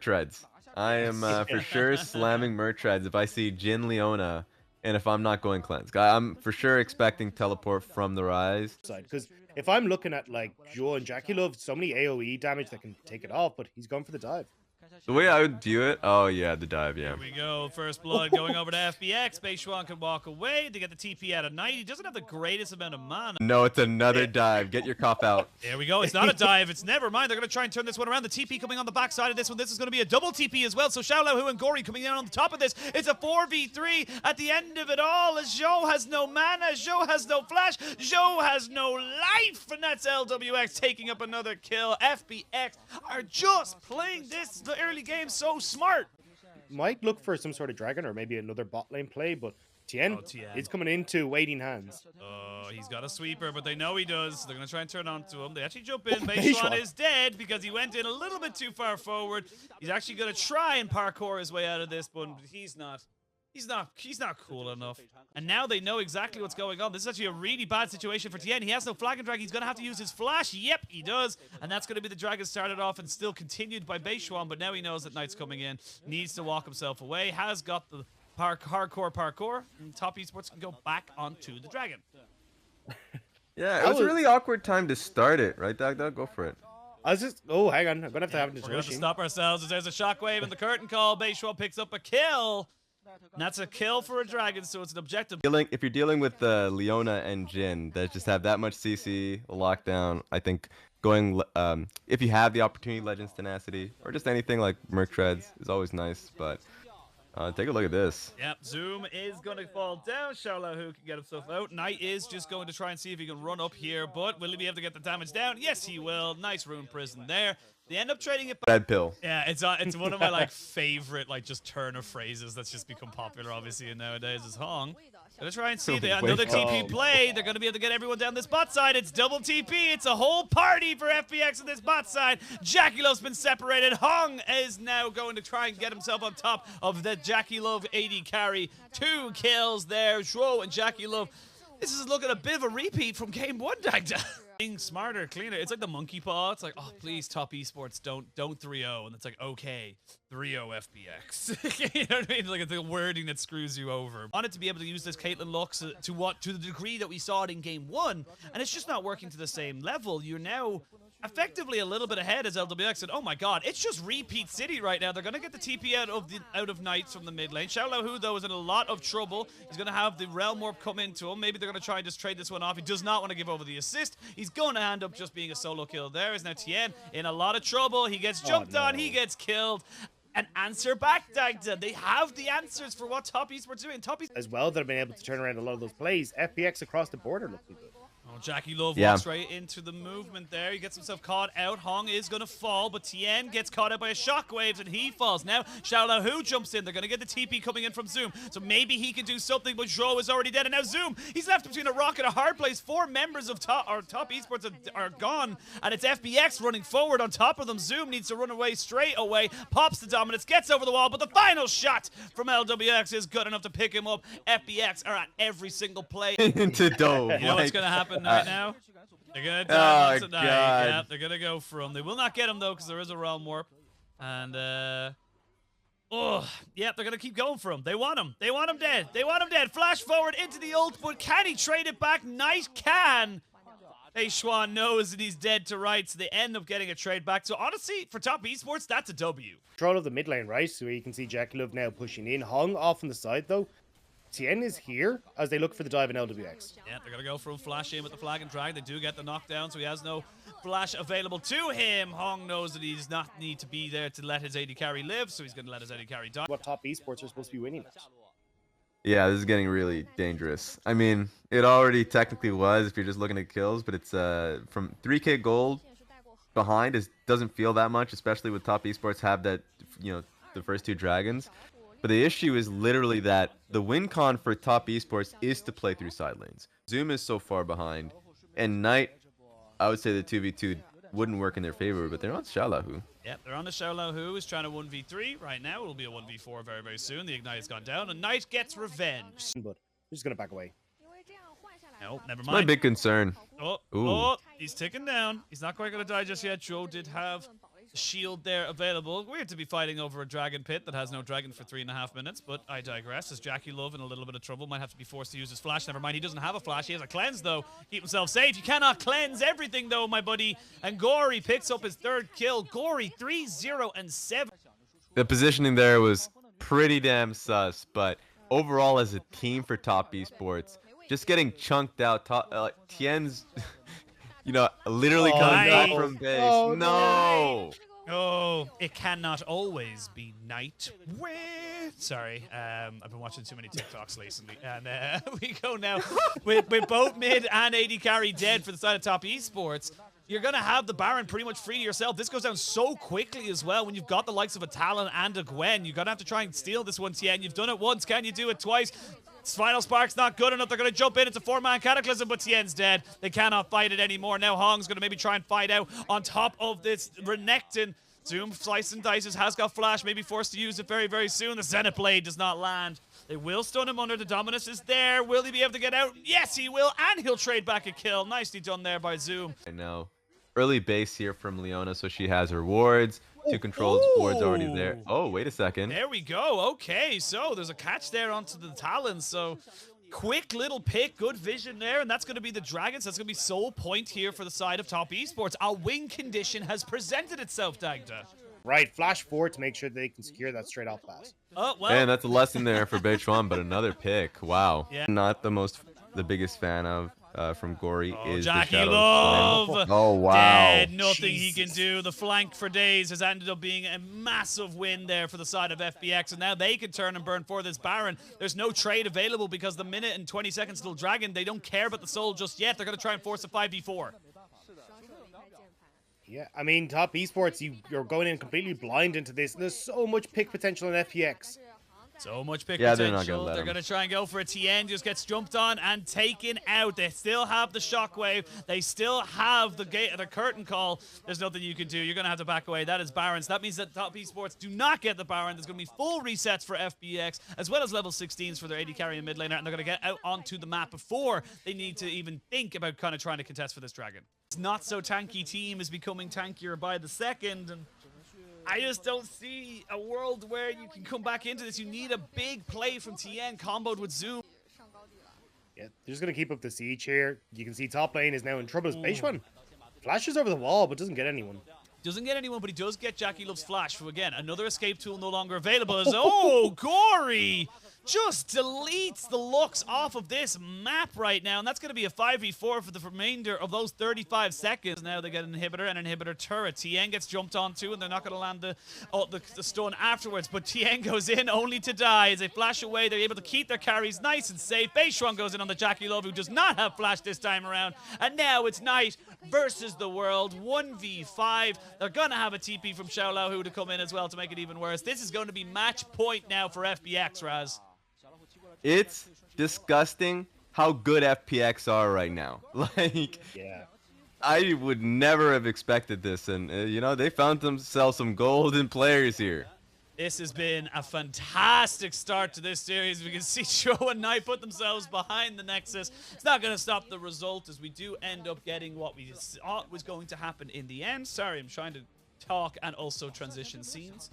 Treads. I am for sure slamming Merc Treads if I see Jin Leona and if I'm not going cleanse. I'm for sure expecting teleport from the Rise. Because if I'm looking at like Joe and Jackie Love, so many AoE damage that can take it off, but he's gone for the dive. The way I would view it, oh yeah, the dive, yeah. Here we go. First blood going over to FPX. Beishuan can walk away to get the TP out of Knight. He doesn't have the greatest amount of mana. No, it's another dive. Get your cough out. There we go. It's not a dive. It's never mind. They're going to try and turn this one around. The TP coming on the backside of this one. This is going to be a double TP as well. So Xiaolahu and Gori coming in on the top of this. It's a 4v3 at the end of it all as Zhou has no mana. Zhou has no flash. Zhou has no life. And that's LWX taking up another kill. FPX are just playing this the early game so smart. Might look for some sort of dragon or maybe another bot lane play, but Tien is coming into waiting hands. Oh, he's got a sweeper, but they know he does. They're going to try and turn on to him. They actually jump in. Beishuan is dead because he went in a little bit too far forward. He's actually going to try and parkour his way out of this, but he's not. He's not cool enough. And now they know exactly what's going on. This is actually a really bad situation for Tien. He has no flag and drag. He's going to have to use his flash. Yep, he does. And that's going to be the dragon started off and still continued by Beishuan. But now he knows that Knight's coming in. Needs to walk himself away. Has got the hardcore parkour. And Top Esports can go back onto the dragon. Yeah, it was a really awkward time to start it, right, Doug? Go for it. I was just, oh, hang on. I'm going to have to We're going to stop ourselves as there's a shockwave in the curtain call. Beishuan picks up a kill. And that's a kill for a dragon, so it's an objective. If you're dealing with Leona and Jin that just have that much CC lockdown, I think going if you have the opportunity, Legends Tenacity or just anything like Merc Treads is always nice. But take a look at this. Yep, Zoom is going to fall down. Xiaolahu can get himself out. Knight is just going to try and see if he can run up here, but will he be able to get the damage down? Yes, he will. Nice rune prison there. They end up trading it. Red pill. Yeah, it's one of my favorite just turn of phrases that's just become popular obviously nowadays is Hong. Gonna try and see another TP play. They're gonna be able to get everyone down this bot side. It's double TP. It's a whole party for FPX on this bot side. Jackie Love's been separated. Hong is now going to try and get himself on top of the Jackie Love AD carry. 2 kills there. Zhou and Jackie Love. This is looking a bit of a repeat from game 1, Dagda. Being smarter, cleaner. It's like the monkey paw. It's like, oh, please, Top Esports, don't 3-0. And it's like, okay, 3-0 FPX. You know what I mean? Like, it's the wording that screws you over. Wanted to be able to use this Caitlyn Lux to the degree that we saw it in game 1, and it's just not working to the same level. You're now effectively a little bit ahead as LWX, and oh my god, it's just repeat city right now. They're gonna get the TP out of Knights from the mid lane. Xiaolahu though is in a lot of trouble. He's gonna have the Realm Warp come into him. Maybe they're gonna try and just trade this one off. He does not want to give over the assist. He's gonna end up just being a solo kill. There is now Tien in a lot of trouble. He gets jumped on, he gets killed. An answer back, Dagda. They have the answers for what Top Esports doing. Top Esports as well that have been able to turn around a lot of those plays. FPX across the border looking good. Oh, Jackie Love walks right into the movement there. He gets himself caught out. Hong is going to fall, but Tien gets caught out by a shockwaves and he falls. Now, Xiaolahu jumps in. They're going to get the TP coming in from Zoom. So maybe he can do something, but Zhou is already dead. And now Zoom, he's left between a rock and a hard place. 4 members of Top Esports are gone, and it's FBX running forward on top of them. Zoom needs to run away straight away. Pops the dominance, gets over the wall, but the final shot from LWX is good enough to pick him up. FBX are at every single play. Into Dove. You know what's going to happen right now? They're going to die tonight. Yeah, they're going to go for him. They will not get him, though, because there is a Realm Warp. And, they're going to keep going for him. They want him. They want him dead. They want him dead. Flash forward into the ult, but can he trade it back? Knight can. Beishuan knows that he's dead to rights. So they end up getting a trade back. So, honestly, for Top Esports, that's a W. Control of the mid lane, right? So you can see Jackie Love now pushing in. Hong off on the side, though. Tien is here as they look for the dive in LWX. Yeah, they're going to go for a flash in with the flag and drag. They do get the knockdown, so he has no flash available to him. Hong knows that he does not need to be there to let his AD carry live, so he's going to let his AD carry die. What Top Esports are supposed to be winning at? Yeah, this is getting really dangerous. I mean, it already technically was if you're just looking at kills, but it's from 3k gold behind doesn't feel that much, especially with Top Esports have that, the first 2 dragons. But the issue is literally that the win con for Top Esports is to play through side lanes. Zoom is so far behind, and Knight, I would say the 2v2 wouldn't work in their favor, but they're on Xiaolahu. Yep, they're on the Xiaolahu, who is trying to 1v3 right now. It'll be a 1v4 very, very soon. The Ignite has gone down, and Knight gets revenge. But we're just going to back away. No, never It's mind. my big concern. Oh, he's ticking down. He's not quite going to die just yet. Zhou did have shield there available. Weird to be fighting over a dragon pit that has no dragon for 3.5 minutes, but I digress. As Jackie Love in a little bit of trouble, might have to be forced to use his flash. Never mind, he doesn't have a flash. He has a cleanse, though. Keep himself safe. You cannot cleanse everything, though, my buddy. And Gory picks up his 3rd kill. Gory 3-0-7. The positioning there was pretty damn sus, but overall as a team for Top Esports, just getting chunked out. Tien's, you know, literally coming back from base. Oh, no. Oh, it cannot always be night. Sorry, I've been watching too many TikToks recently. And we go now with both mid and AD carry dead for the side of Top Esports. You're going to have the Baron pretty much free to yourself. This goes down so quickly as well when you've got the likes of a Talon and a Gwen. You're going to have to try and steal this one, Tien. You've done it once. Can you do it twice? Final Spark's not good enough. They're going to jump in. It's a 4-man Cataclysm, but Tien's dead. They cannot fight it anymore. Now Hong's going to maybe try and fight out on top of this Renekton. Zoom, slice and dices, has got flash, maybe forced to use it very, very soon. The Zenith Blade does not land. They will stun him under. The Dominus is there. Will he be able to get out? Yes, he will, and he'll trade back a kill. Nicely done there by Zoom. I know. Early base here from Leona, so she has her wards. 2 controls wards already there. Oh, wait a second. There we go. Okay, so there's a catch there onto the Talons. So quick little pick, good vision there, and that's going to be the Dragons. That's going to be sole point here for the side of Top Esports. A win condition has presented itself, Dagda. Right, flash forward to make sure they can secure that straight off pass. Oh, well. And that's a lesson there for Beichuan, but another pick. Wow. Yeah. Not the biggest fan of from Gory is Jackie the Shadow Love. Flame. Oh, wow. Dead. Nothing he Jesus. can do. The flank for days has ended up being a massive win there for the side of FPX, and now they can turn and burn for this Baron. There's no trade available because the minute and 20 seconds till Dragon, they don't care about the soul just yet. They're going to try and force a 5v4. Yeah, I mean, Top Esports, you're going in completely blind into this. There's so much pick potential in FPX. So much pick Yeah, potential. they're not gonna let They're him. going to try and go for a TN. Just gets jumped on and taken out. They still have the shockwave. They still have the curtain call. There's nothing you can do. You're going to have to back away. That is Barons. That means that Top Esports do not get the Baron. There's going to be full resets for FBX, as well as level 16s for their AD carry and mid laner, and they're going to get out onto the map before they need to even think about kind of trying to contest for this Dragon. This not so tanky team is becoming tankier by the second, and I just don't see a world where you can come back into this. You need a big play from TN comboed with Zoom. Yeah, they're just going to keep up the siege here. You can see top lane is now in trouble. Beichuan flashes over the wall, but doesn't get anyone. Doesn't get anyone, but he does get Jackie Love's flash. So again, another escape tool no longer available. As oh, Gory just deletes the looks off of this map right now, and that's going to be a 5v4 for the remainder of those 35 seconds. Now they get an inhibitor and an inhibitor turret. TN gets jumped onto, and they're not going to land the stun afterwards, but TN goes in only to die. As they flash away, they're able to keep their carries nice and safe. Beichuan goes in on the Jackie Love, who does not have flash this time around, and now it's Knight versus the world, 1v5. They're going to have a TP from Xiaolao Hu to come in as well to make it even worse. This is going to be match point now for FBX, Raz. It's disgusting how good FPX are right now. Like, Yeah. I would never have expected this, and you know, they found themselves some golden players here. This has been a fantastic start to this series. We can see Joe and Knight put themselves behind the Nexus. It's not going to stop the result, as we do end up getting what we thought was going to happen in the end. Sorry, I'm trying to talk and also transition scenes.